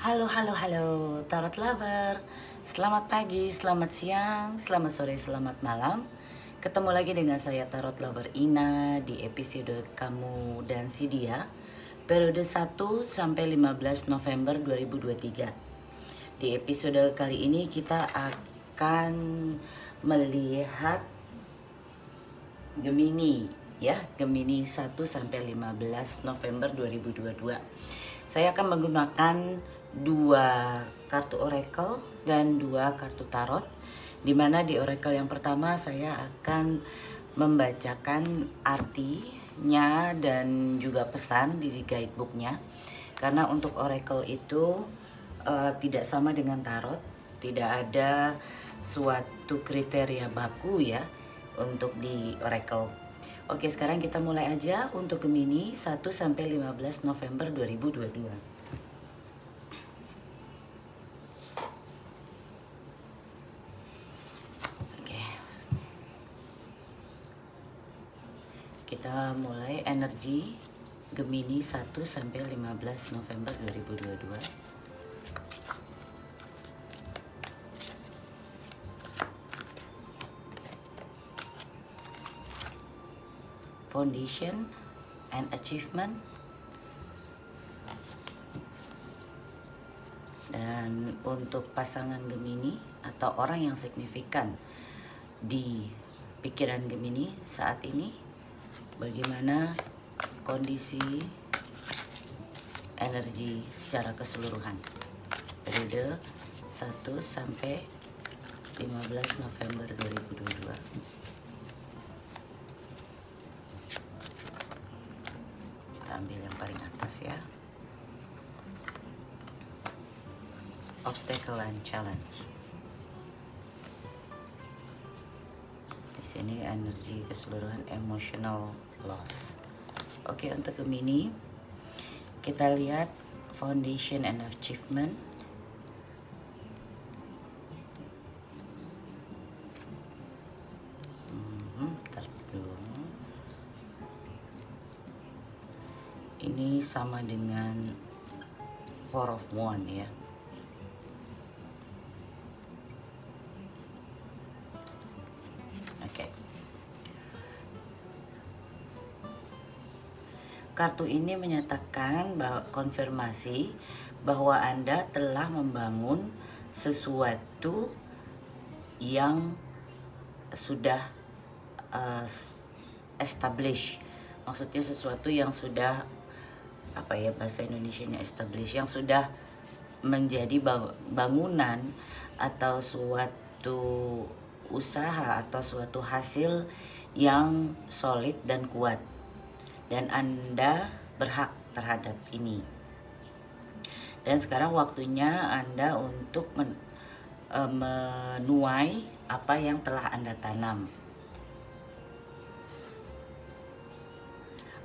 Halo, halo, halo, Tarot Lover. Selamat pagi, selamat siang, selamat sore, selamat malam. Ketemu lagi dengan saya Tarot Lover Ina di episode Kamu dan Si Dia, periode 1 sampai 15 November 2023. Di episode kali ini kita akan melihat Gemini ya, Gemini 1 sampai 15 November 2022. Saya akan menggunakan dua kartu oracle dan dua kartu tarot, di mana di oracle yang pertama saya akan membacakan artinya dan juga pesan di guidebooknya. Karena untuk oracle itu tidak sama dengan tarot, tidak ada suatu kriteria baku ya untuk di oracle. Oke, sekarang kita mulai aja untuk Gemini 1 sampai 15 November 2022. Oke. Kita mulai energi Gemini 1 sampai 15 November 2022. Foundation and achievement. Dan untuk pasangan Gemini atau orang yang signifikan di pikiran Gemini saat ini, bagaimana kondisi energi secara keseluruhan periode 1 sampai 15 November 2022. Ambil yang paling atas ya. Obstacle and challenge. Di sini energi keseluruhan emotional loss. Oke, untuk Gemini kita lihat foundation and achievement. Ini sama dengan Four of Wands ya. Oke. Kartu ini menyatakan bahwa konfirmasi bahwa Anda telah membangun sesuatu yang sudah established. Maksudnya sesuatu yang sudah apa ya bahasa Indonesianya establish, yang sudah menjadi bangunan atau suatu usaha atau suatu hasil yang solid dan kuat, dan Anda berhak terhadap ini. Dan sekarang waktunya Anda untuk menuai apa yang telah Anda tanam.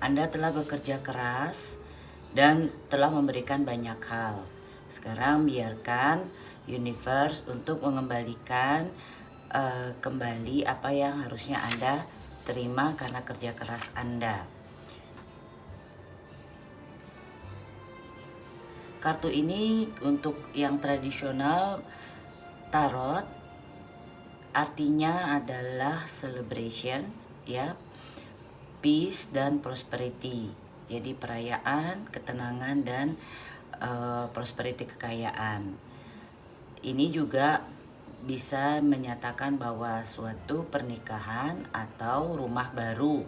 Anda telah bekerja keras dan telah memberikan banyak hal. Sekarang biarkan universe untuk mengembalikan kembali apa yang harusnya Anda terima karena kerja keras Anda. Kartu ini untuk yang tradisional tarot artinya adalah celebration ya, peace dan prosperity. Jadi perayaan, ketenangan dan prosperity, kekayaan. Ini juga bisa menyatakan bahwa suatu pernikahan atau rumah baru.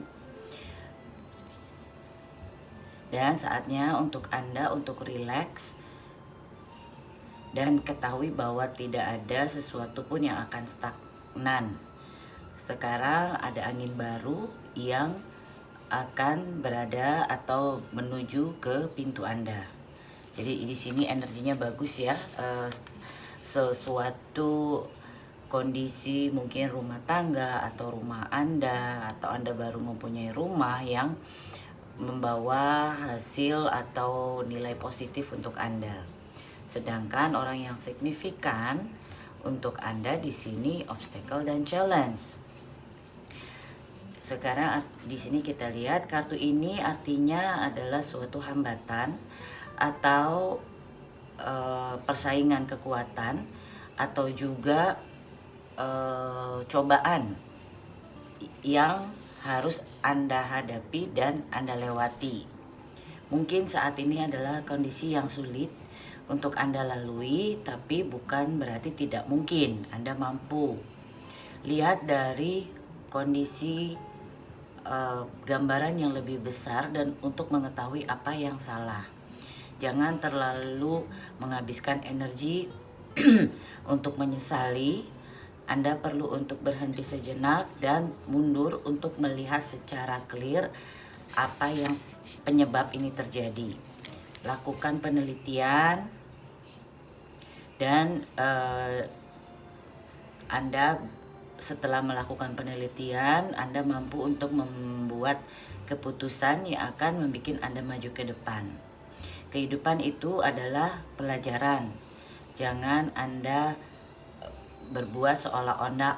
Dan saatnya untuk Anda untuk relax dan ketahui bahwa tidak ada sesuatu pun yang akan stagnan. Sekarang ada angin baru yang akan berada atau menuju ke pintu Anda. Jadi di sini energinya bagus ya. Sesuatu kondisi mungkin rumah tangga atau rumah Anda, atau Anda baru mempunyai rumah yang membawa hasil atau nilai positif untuk Anda. Sedangkan orang yang signifikan untuk Anda di sini obstacle dan challenge. Sekarang di sini kita lihat kartu ini artinya adalah suatu hambatan atau persaingan kekuatan atau juga cobaan yang harus Anda hadapi dan Anda lewati. Mungkin saat ini adalah kondisi yang sulit untuk Anda lalui, tapi bukan berarti tidak mungkin Anda mampu. Lihat dari kondisi gambaran yang lebih besar dan untuk mengetahui apa yang salah. Jangan terlalu menghabiskan energi untuk menyesali. Anda perlu untuk berhenti sejenak dan mundur untuk melihat secara clear apa yang penyebab ini terjadi. Lakukan penelitian dan Anda setelah melakukan penelitian, Anda mampu untuk membuat keputusan yang akan membuat Anda maju ke depan. Kehidupan itu adalah pelajaran. Jangan Anda berbuat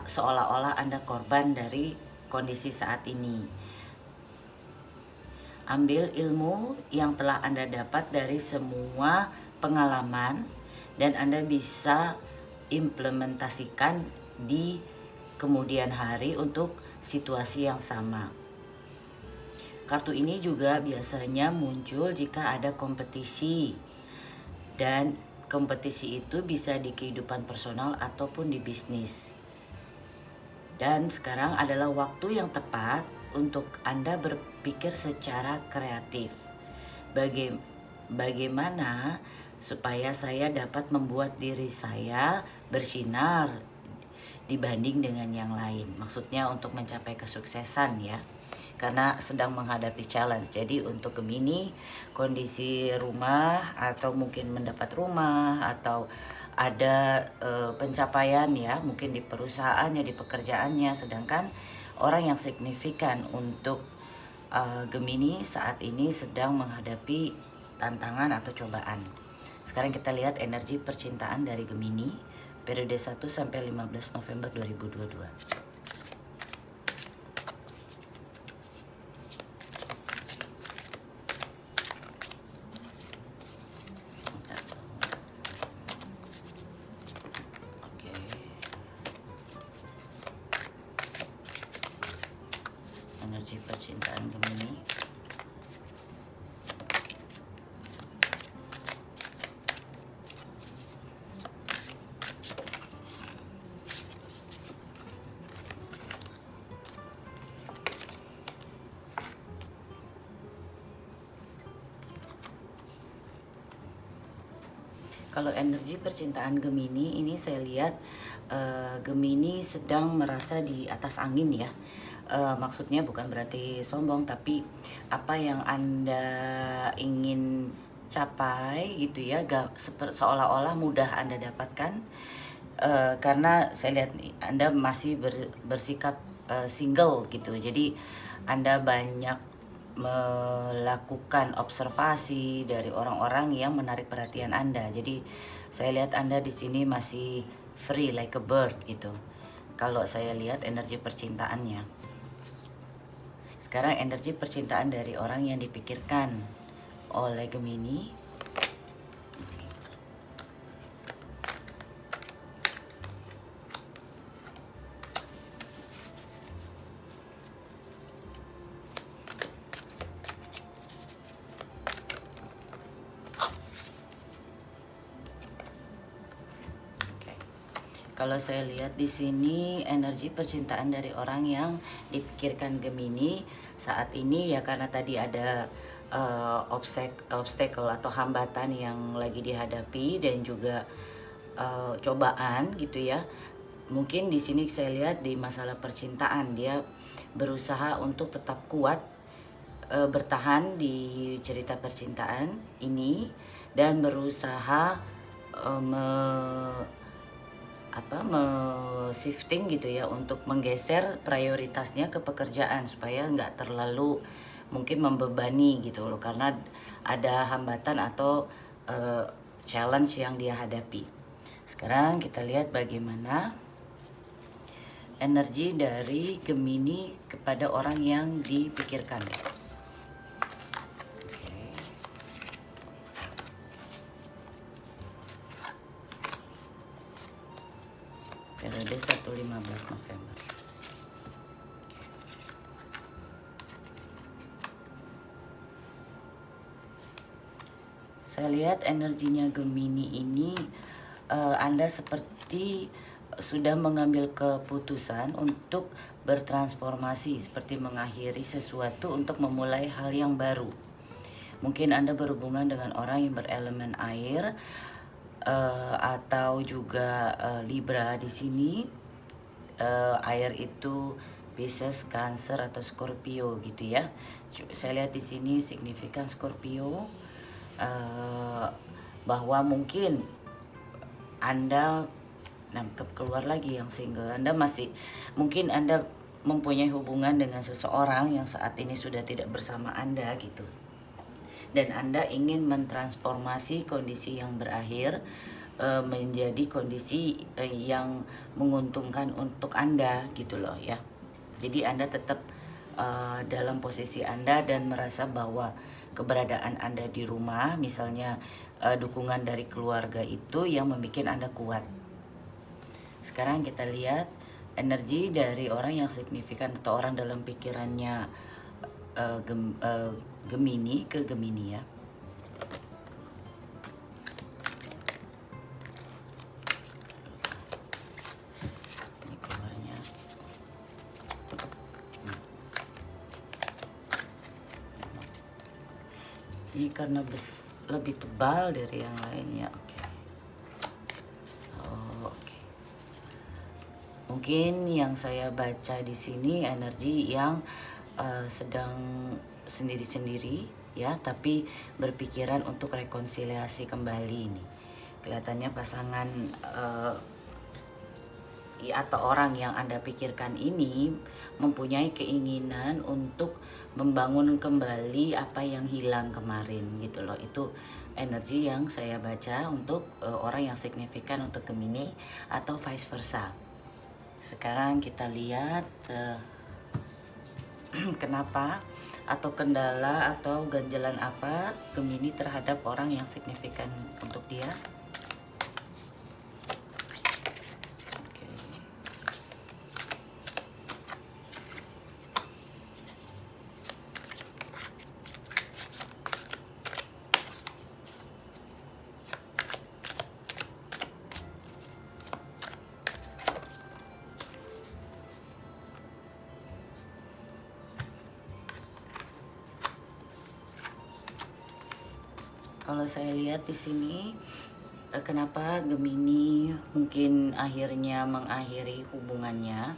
seolah-olah Anda korban dari kondisi saat ini. Ambil ilmu yang telah Anda dapat dari semua pengalaman dan Anda bisa implementasikan di kemudian hari untuk situasi yang sama. Kartu ini juga biasanya muncul jika ada kompetisi, dan kompetisi itu bisa di kehidupan personal ataupun di bisnis. Dan sekarang adalah waktu yang tepat untuk Anda berpikir secara kreatif. Bagaimana supaya saya dapat membuat diri saya bersinar dibanding dengan yang lain. Maksudnya untuk mencapai kesuksesan ya. Karena sedang menghadapi challenge. Jadi untuk Gemini, kondisi rumah atau mungkin mendapat rumah atau ada pencapaian ya, mungkin di perusahaannya, di pekerjaannya. Sedangkan orang yang signifikan untuk Gemini saat ini sedang menghadapi tantangan atau cobaan. Sekarang kita lihat energi percintaan dari Gemini periode 1 sampai 15 November 2022. Energi percintaan Gemini. Kalau energi percintaan Gemini ini saya lihat Gemini sedang merasa di atas angin ya. Maksudnya bukan berarti sombong, tapi apa yang Anda ingin capai gitu ya, seolah-olah mudah Anda dapatkan. Karena saya lihat Anda masih bersikap single gitu. Jadi Anda banyak melakukan observasi dari orang-orang yang menarik perhatian Anda. Jadi saya lihat Anda di sini masih free like a bird gitu. Kalau saya lihat energi percintaannya. Sekarang energi percintaan dari orang yang dipikirkan oleh Gemini. Kalau saya lihat di sini energi percintaan dari orang yang dipikirkan Gemini saat ini ya, karena tadi ada obstacle atau hambatan yang lagi dihadapi dan juga cobaan gitu ya. Mungkin di sini saya lihat di masalah percintaan dia berusaha untuk tetap kuat bertahan di cerita percintaan ini dan berusaha shifting gitu ya, untuk menggeser prioritasnya ke pekerjaan supaya nggak terlalu mungkin membebani gitu loh, karena ada hambatan atau challenge yang dia hadapi. Sekarang kita lihat bagaimana energi dari Gemini kepada orang yang dipikirkan. periode 1-15 November. Saya lihat energinya Gemini ini Anda seperti sudah mengambil keputusan untuk bertransformasi, seperti mengakhiri sesuatu untuk memulai hal yang baru. Mungkin Anda berhubungan dengan orang yang berelemen air atau juga Libra di sini. Air itu Pisces, Cancer atau Scorpio gitu ya. Saya lihat di sini signifikan Scorpio, bahwa mungkin Anda keluar lagi yang single. Anda masih mungkin Anda mempunyai hubungan dengan seseorang yang saat ini sudah tidak bersama Anda gitu. Dan Anda ingin mentransformasi kondisi yang berakhir menjadi kondisi yang menguntungkan untuk Anda gitu loh ya. Jadi Anda tetap dalam posisi Anda dan merasa bahwa keberadaan Anda di rumah, misalnya dukungan dari keluarga itu yang membuat Anda kuat. Sekarang kita lihat energi dari orang yang signifikan atau orang dalam pikirannya Gemini ke Gemini ya. Ini keluarnya. Ini karena lebih tebal dari yang lainnya. Mungkin yang saya baca di sini energi yang sedang sendiri-sendiri ya, tapi berpikiran untuk rekonsiliasi kembali nih. Kelihatannya pasangan atau orang yang Anda pikirkan ini mempunyai keinginan untuk membangun kembali apa yang hilang kemarin gitu loh. Itu energi yang saya baca untuk orang yang signifikan untuk Gemini atau vice versa. Sekarang kita lihat kenapa atau kendala atau ganjalan apa Gemini terhadap orang yang signifikan untuk dia. Kalau saya lihat di sini, kenapa Gemini mungkin akhirnya mengakhiri hubungannya,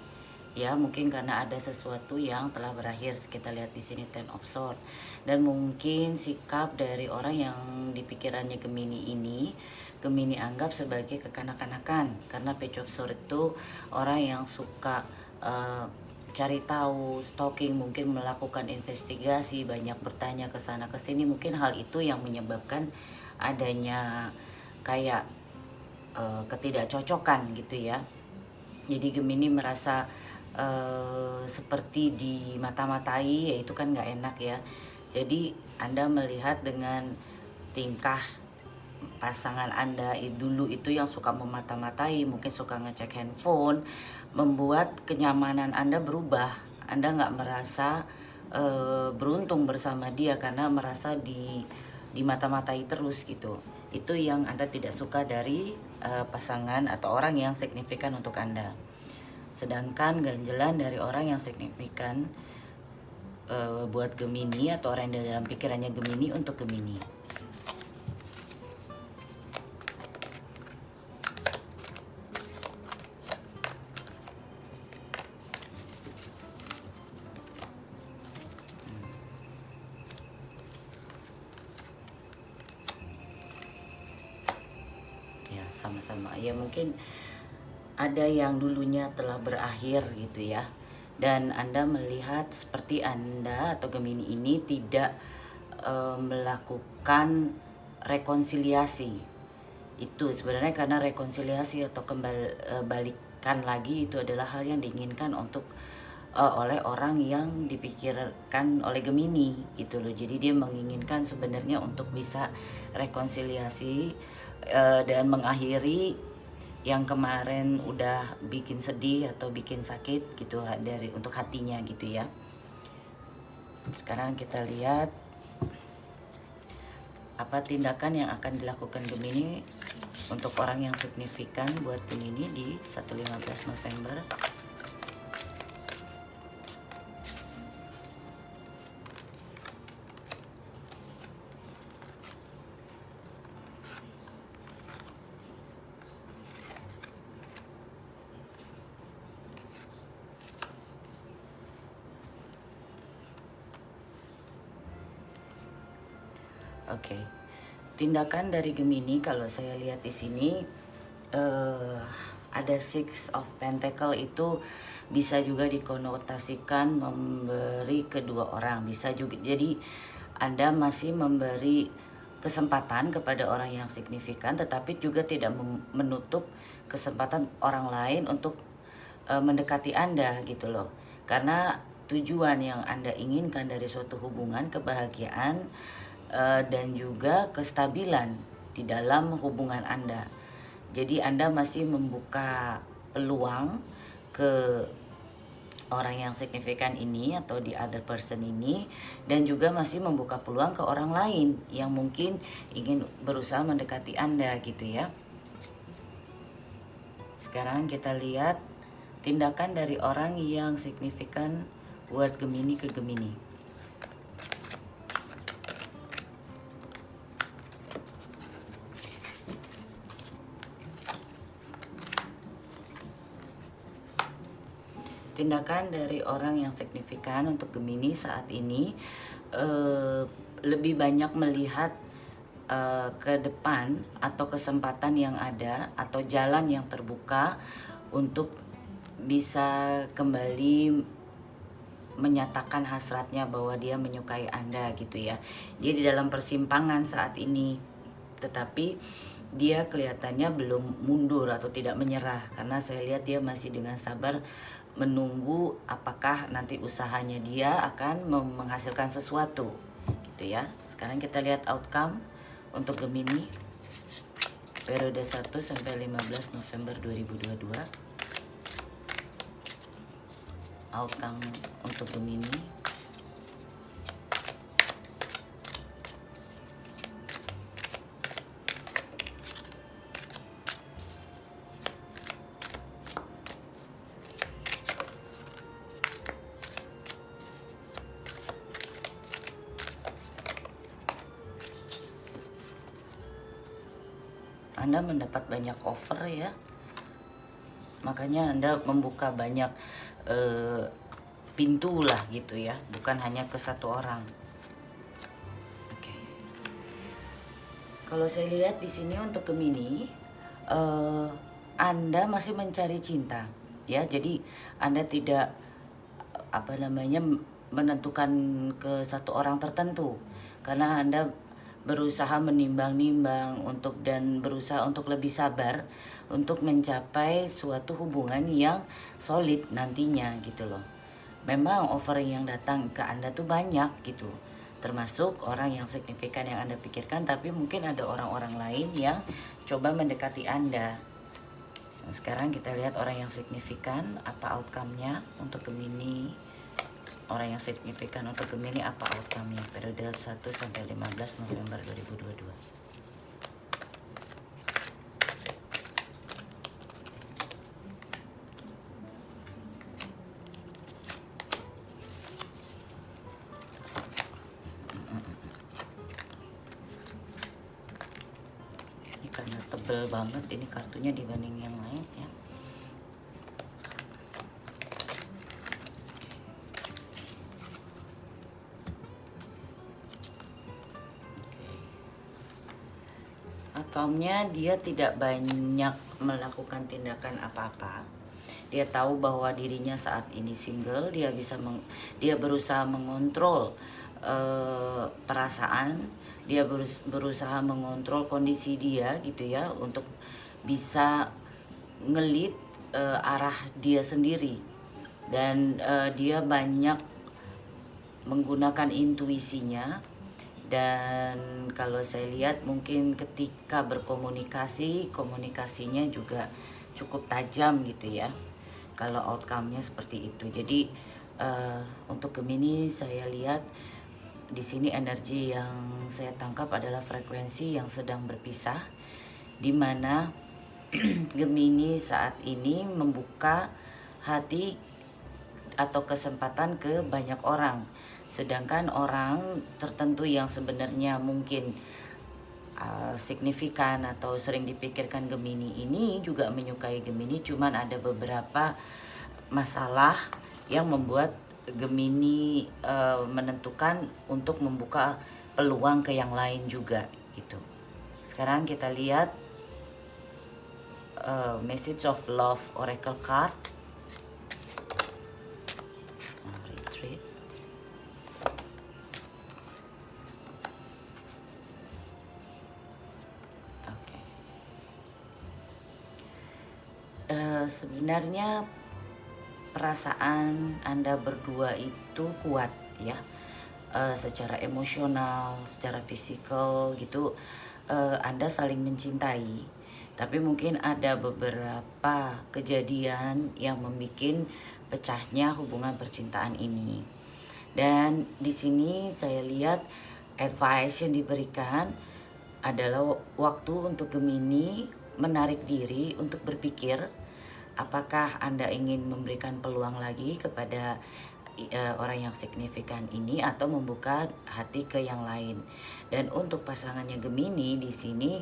ya mungkin karena ada sesuatu yang telah berakhir. Kita lihat di sini Ten of Swords, dan mungkin sikap dari orang yang di pikirannya Gemini ini, Gemini anggap sebagai kekanak-kanakan, karena Page of Swords itu orang yang suka cari tahu, stalking, mungkin melakukan investigasi, banyak bertanya ke sana ke sini. Mungkin hal itu yang menyebabkan adanya kayak ketidakcocokan gitu ya. Jadi Gemini merasa seperti di mata-matai, ya itu kan nggak enak ya. Jadi Anda melihat dengan tingkah pasangan Anda dulu itu yang suka memata-matai, mungkin suka ngecek handphone, membuat kenyamanan Anda berubah. Anda nggak merasa beruntung bersama dia karena merasa di mata-matai terus gitu. Itu yang Anda tidak suka dari pasangan atau orang yang signifikan untuk Anda. Sedangkan ganjelan dari orang yang signifikan buat Gemini atau orang yang dalam pikirannya Gemini untuk Gemini. Sama-sama ya, mungkin ada yang dulunya telah berakhir gitu ya, dan Anda melihat seperti Anda atau Gemini ini tidak melakukan rekonsiliasi. Itu sebenarnya karena rekonsiliasi atau balikan lagi itu adalah hal yang diinginkan untuk oleh orang yang dipikirkan oleh Gemini gitu loh. Jadi dia menginginkan sebenarnya untuk bisa rekonsiliasi dan mengakhiri yang kemarin udah bikin sedih atau bikin sakit gitu dari untuk hatinya gitu ya. Sekarang kita lihat apa tindakan yang akan dilakukan Gemini untuk orang yang signifikan buat Gemini di 1-15 November. Oke. Tindakan dari Gemini kalau saya lihat di sini ada Six of Pentacle itu bisa juga dikonotasikan memberi kedua orang. Bisa juga jadi Anda masih memberi kesempatan kepada orang yang signifikan, tetapi juga tidak menutup kesempatan orang lain untuk mendekati Anda gitu loh. Karena tujuan yang Anda inginkan dari suatu hubungan, kebahagiaan dan juga kestabilan di dalam hubungan Anda. Jadi Anda masih membuka peluang ke orang yang signifikan ini atau the other person ini, dan juga masih membuka peluang ke orang lain yang mungkin ingin berusaha mendekati Anda gitu ya. Sekarang kita lihat tindakan dari orang yang signifikan buat Gemini ke Gemini. Tindakan dari orang yang signifikan untuk Gemini saat ini lebih banyak melihat ke depan atau kesempatan yang ada atau jalan yang terbuka untuk bisa kembali menyatakan hasratnya bahwa dia menyukai Anda gitu ya. Dia di dalam persimpangan saat ini, tetapi dia kelihatannya belum mundur atau tidak menyerah, karena saya lihat dia masih dengan sabar menunggu apakah nanti usahanya dia akan menghasilkan sesuatu gitu ya. Sekarang kita lihat outcome untuk Gemini periode 1 sampai 15 November 2022. Outcome untuk Gemini. Anda mendapat banyak offer ya, makanya Anda membuka banyak pintu lah gitu ya, bukan hanya ke satu orang. Oke. Kalau saya lihat di sini untuk Gemini, Anda masih mencari cinta ya, jadi Anda tidak menentukan ke satu orang tertentu, karena Anda berusaha menimbang-nimbang dan berusaha untuk lebih sabar untuk mencapai suatu hubungan yang solid nantinya gitu loh. Memang offering yang datang ke Anda tuh banyak gitu, termasuk orang yang signifikan yang Anda pikirkan, tapi mungkin ada orang-orang lain yang coba mendekati Anda. Nah, sekarang kita lihat orang yang signifikan apa outcome-nya untuk Gemini. Orang yang signifikan untuk Gemini apa outcome-nya periode 1 sampai 15 November 2022. Ini karena tebel banget ini kartunya dibanding yang lain ya. Outcome-nya dia tidak banyak melakukan tindakan apa-apa. Dia tahu bahwa dirinya saat ini single, dia berusaha mengontrol perasaan, dia berusaha mengontrol kondisi dia gitu ya, untuk bisa ngelit arah dia sendiri, dan dia banyak menggunakan intuisinya. Dan kalau saya lihat mungkin ketika berkomunikasinya juga cukup tajam gitu ya kalau outcome-nya seperti itu. Jadi untuk Gemini saya lihat di sini energi yang saya tangkap adalah frekuensi yang sedang berpisah, di mana Gemini saat ini membuka hati atau kesempatan ke banyak orang, sedangkan orang tertentu yang sebenarnya mungkin signifikan atau sering dipikirkan Gemini ini juga menyukai Gemini, cuman ada beberapa masalah yang membuat Gemini menentukan untuk membuka peluang ke yang lain juga gitu. Sekarang kita lihat Message of Love Oracle card. Retreat. Oke. Sebenarnya perasaan Anda berdua itu kuat ya, secara emosional, secara fisikal gitu, Anda saling mencintai. Tapi mungkin ada beberapa kejadian yang membuat pecahnya hubungan percintaan ini. Dan di sini saya lihat advice yang diberikan adalah waktu untuk Gemini menarik diri untuk berpikir apakah Anda ingin memberikan peluang lagi kepada orang yang signifikan ini atau membuka hati ke yang lain. Dan untuk pasangannya Gemini di sini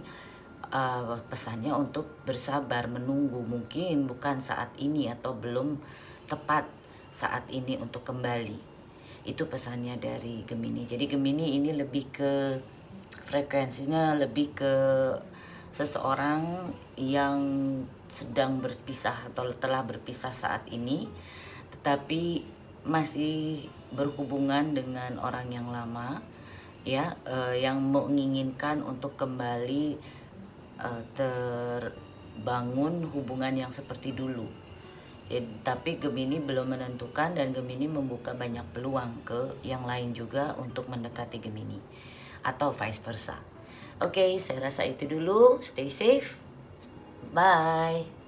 pesannya untuk bersabar, menunggu, mungkin bukan saat ini atau belum tepat saat ini untuk kembali. Itu pesannya dari Gemini. Jadi Gemini ini lebih ke frekuensinya lebih ke seseorang yang sedang berpisah atau telah berpisah saat ini, tetapi masih berhubungan dengan orang yang lama ya, yang menginginkan untuk kembali terbangun hubungan yang seperti dulu. Jadi, tapi Gemini belum menentukan dan Gemini membuka banyak peluang ke yang lain juga untuk mendekati Gemini atau vice versa. Oke, saya rasa itu dulu. Stay safe. Bye.